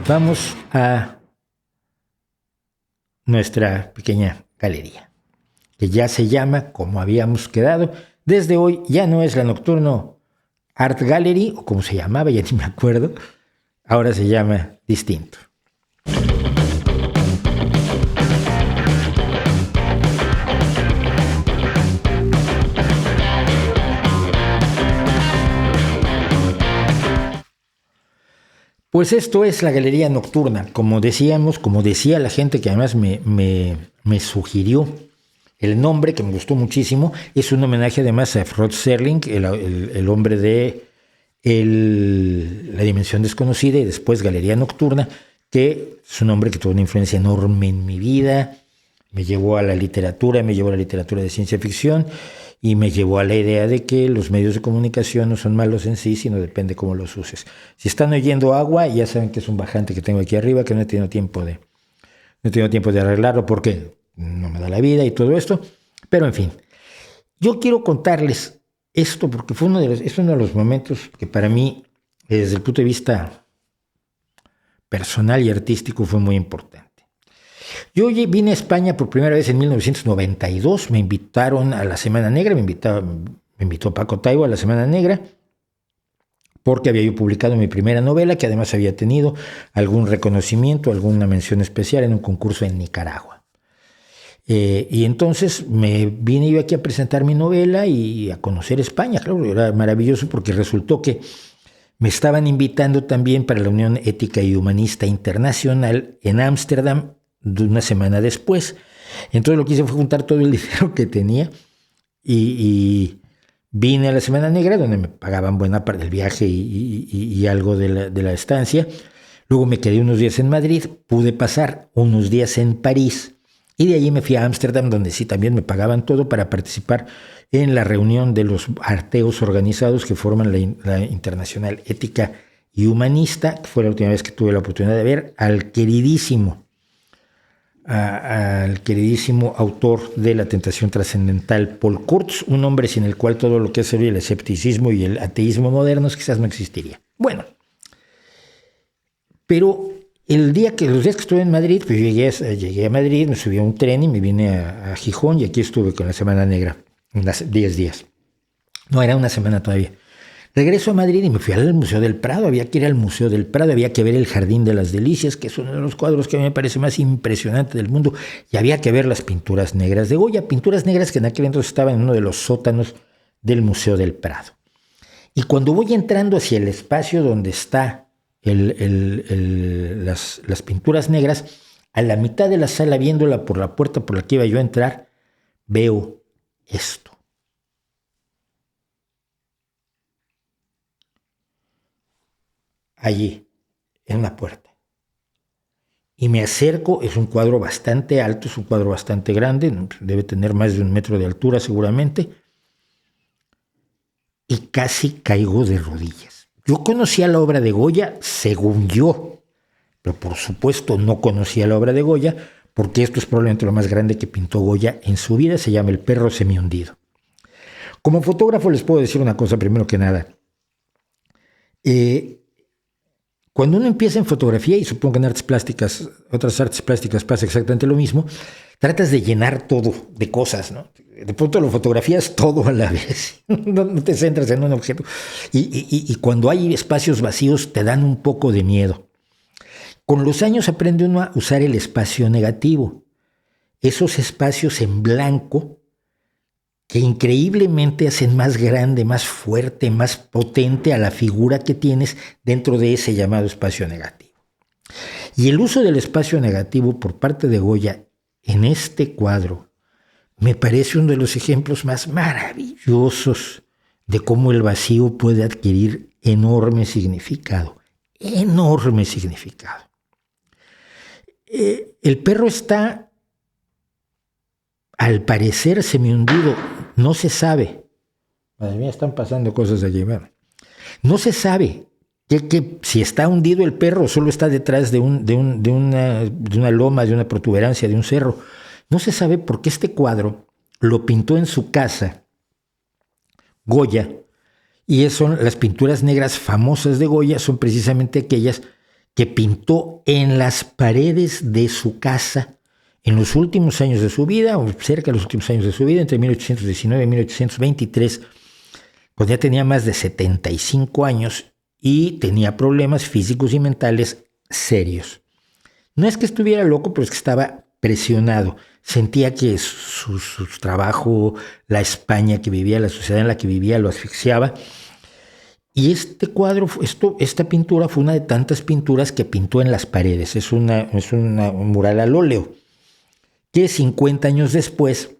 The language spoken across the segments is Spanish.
Vamos a nuestra pequeña galería, que ya se llama, como habíamos quedado, desde hoy ya no es la Nocturno Art Gallery, o como se llamaba, ya ni me acuerdo, ahora se llama distinto. Pues esto es la Galería Nocturna, como decíamos, como decía la gente que además me sugirió el nombre, que me gustó muchísimo, es un homenaje además a Rod Serling, el hombre de La Dimensión Desconocida y después Galería Nocturna, que es un hombre que tuvo una influencia enorme en mi vida, me llevó a la literatura de ciencia ficción y me llevó a la idea de que los medios de comunicación no son malos en sí, sino depende cómo los uses. Si están oyendo agua, ya saben que es un bajante que tengo aquí arriba, que no he tenido tiempo de arreglarlo porque no me da la vida y todo esto. Pero en fin, yo quiero contarles esto porque es uno de los momentos que para mí, desde el punto de vista personal y artístico, fue muy importante. Yo vine a España por primera vez en 1992, me invitaron a la Semana Negra, me invitó Paco Taibo a la Semana Negra, porque había yo publicado mi primera novela, que además había tenido algún reconocimiento, alguna mención especial en un concurso en Nicaragua. Y entonces me vine yo aquí a presentar mi novela y a conocer España. Claro, era maravilloso porque resultó que me estaban invitando también para la Unión Ética y Humanista Internacional en Ámsterdam, una semana después. Entonces lo que hice fue juntar todo el dinero que tenía y vine a la Semana Negra, donde me pagaban buena parte del viaje y algo de la estancia. Luego me quedé unos días en Madrid, pude pasar unos días en París y de allí me fui a Ámsterdam, donde sí también me pagaban todo para participar en la reunión de los arteos organizados que forman la Internacional Ética y Humanista, que fue la última vez que tuve la oportunidad de ver al queridísimo autor de La Tentación Trascendental, Paul Kurtz, un hombre sin el cual todo lo que es el escepticismo y el ateísmo modernos quizás no existiría. Bueno, pero los días que estuve en Madrid, pues llegué a Madrid, me subí a un tren y me vine a Gijón y aquí estuve con la Semana Negra, unas 10 días. No, era una semana todavía. Regreso a Madrid y me fui al Museo del Prado. Había que ir al Museo del Prado, había que ver el Jardín de las Delicias, que es uno de los cuadros que a mí me parece más impresionante del mundo, y había que ver las pinturas negras de Goya, pinturas negras que en aquel entonces estaban en uno de los sótanos del Museo del Prado. Y cuando voy entrando hacia el espacio donde está las pinturas negras, a la mitad de la sala, viéndola por la puerta por la que iba yo a entrar, veo esto. Allí, en la puerta. Y me acerco, es un cuadro bastante alto, es un cuadro bastante grande, debe tener más de 1 metro de altura seguramente, y casi caigo de rodillas. Yo conocía la obra de Goya, según yo, pero por supuesto no conocía la obra de Goya, porque esto es probablemente lo más grande que pintó Goya en su vida, se llama El perro semihundido. Como fotógrafo les puedo decir una cosa primero que nada. Cuando uno empieza en fotografía, y supongo que en otras artes plásticas pasa exactamente lo mismo, tratas de llenar todo de cosas, ¿no? De pronto lo fotografías todo a la vez, no te centras en un objeto. Y cuando hay espacios vacíos te dan un poco de miedo. Con los años aprende uno a usar el espacio negativo, esos espacios en blanco que increíblemente hacen más grande, más fuerte, más potente a la figura que tienes dentro de ese llamado espacio negativo. Y el uso del espacio negativo por parte de Goya en este cuadro me parece uno de los ejemplos más maravillosos de cómo el vacío puede adquirir enorme significado. Enorme significado. El perro está, al parecer, semihundido. No se sabe. Madre mía, están pasando cosas allí. No se sabe que si está hundido el perro solo está detrás de una loma, de una protuberancia, de un cerro. No se sabe porque este cuadro lo pintó en su casa Goya, y son las pinturas negras famosas de Goya, son precisamente aquellas que pintó en las paredes de su casa en los últimos años de su vida, o cerca de los últimos años de su vida, entre 1819 y 1823, cuando ya tenía más de 75 años y tenía problemas físicos y mentales serios. No es que estuviera loco, pero es que estaba presionado. Sentía que su trabajo, la España que vivía, la sociedad en la que vivía, lo asfixiaba. Y este cuadro, esta pintura fue una de tantas pinturas que pintó en las paredes. Es un mural al óleo, que 50 años después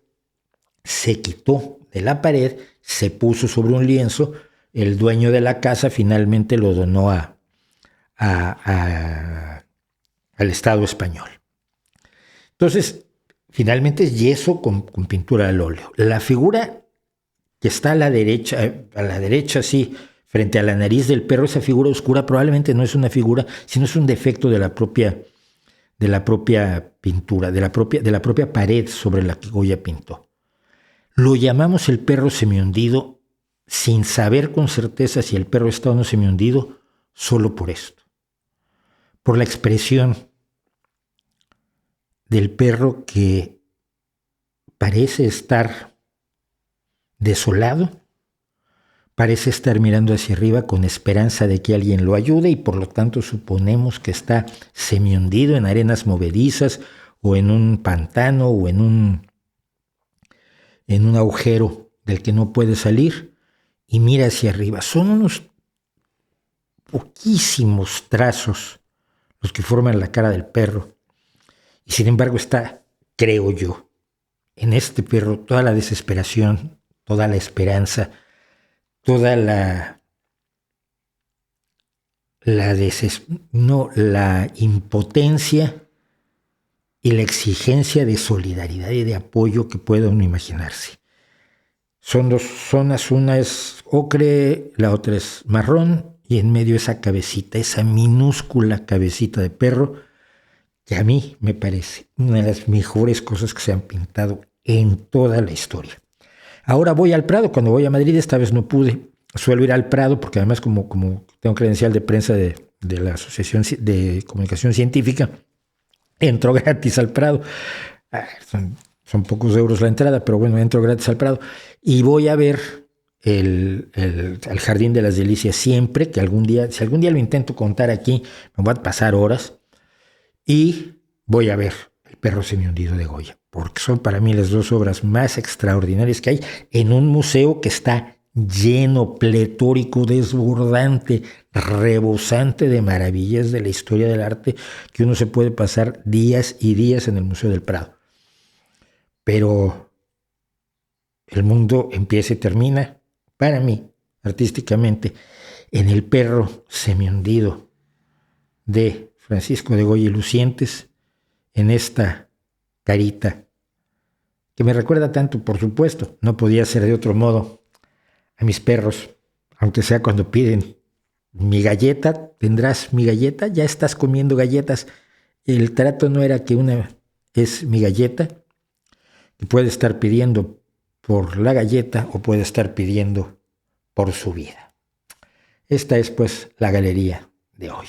se quitó de la pared, se puso sobre un lienzo. El dueño de la casa finalmente lo donó al Estado español. Entonces, finalmente es yeso con pintura al óleo. La figura que está a la derecha, sí, frente a la nariz del perro, esa figura oscura probablemente no es una figura, sino es un defecto de la propia pintura, de la propia pared sobre la que Goya pintó. Lo llamamos el perro semihundido sin saber con certeza si el perro está o no semihundido, solo por esto. Por la expresión del perro que parece estar desolado, parece estar mirando hacia arriba con esperanza de que alguien lo ayude y por lo tanto suponemos que está semihundido en arenas movedizas o en un pantano o en un agujero del que no puede salir y mira hacia arriba. Son unos poquísimos trazos los que forman la cara del perro y sin embargo está, creo yo, en este perro toda la desesperación, toda la esperanza, toda la impotencia y la exigencia de solidaridad y de apoyo que pueda uno imaginarse. Son dos zonas, una es ocre, la otra es marrón, y en medio esa cabecita, esa minúscula cabecita de perro, que a mí me parece una de las mejores cosas que se han pintado en toda la historia. Ahora voy al Prado, cuando voy a Madrid, esta vez no pude. Suelo ir al Prado porque además como tengo credencial de prensa de la Asociación de Comunicación Científica, entro gratis al Prado. Son pocos euros la entrada, pero bueno, entro gratis al Prado. Y voy a ver el Jardín de las Delicias siempre, que si algún día lo intento contar aquí, me voy a pasar horas. Y voy a ver El perro semihundido de Goya, porque son para mí las dos obras más extraordinarias que hay en un museo que está lleno, pletórico, desbordante, rebosante de maravillas de la historia del arte, que uno se puede pasar días y días en el Museo del Prado. Pero el mundo empieza y termina, para mí, artísticamente, en El perro semihundido de Francisco de Goya y Lucientes, en esta carita que me recuerda tanto, por supuesto, no podía ser de otro modo, a mis perros, aunque sea cuando piden mi galleta. ¿Tendrás mi galleta? Ya estás comiendo galletas. El trato no era que una es mi galleta, y puede estar pidiendo por la galleta o puede estar pidiendo por su vida. Esta es pues la galería de hoy.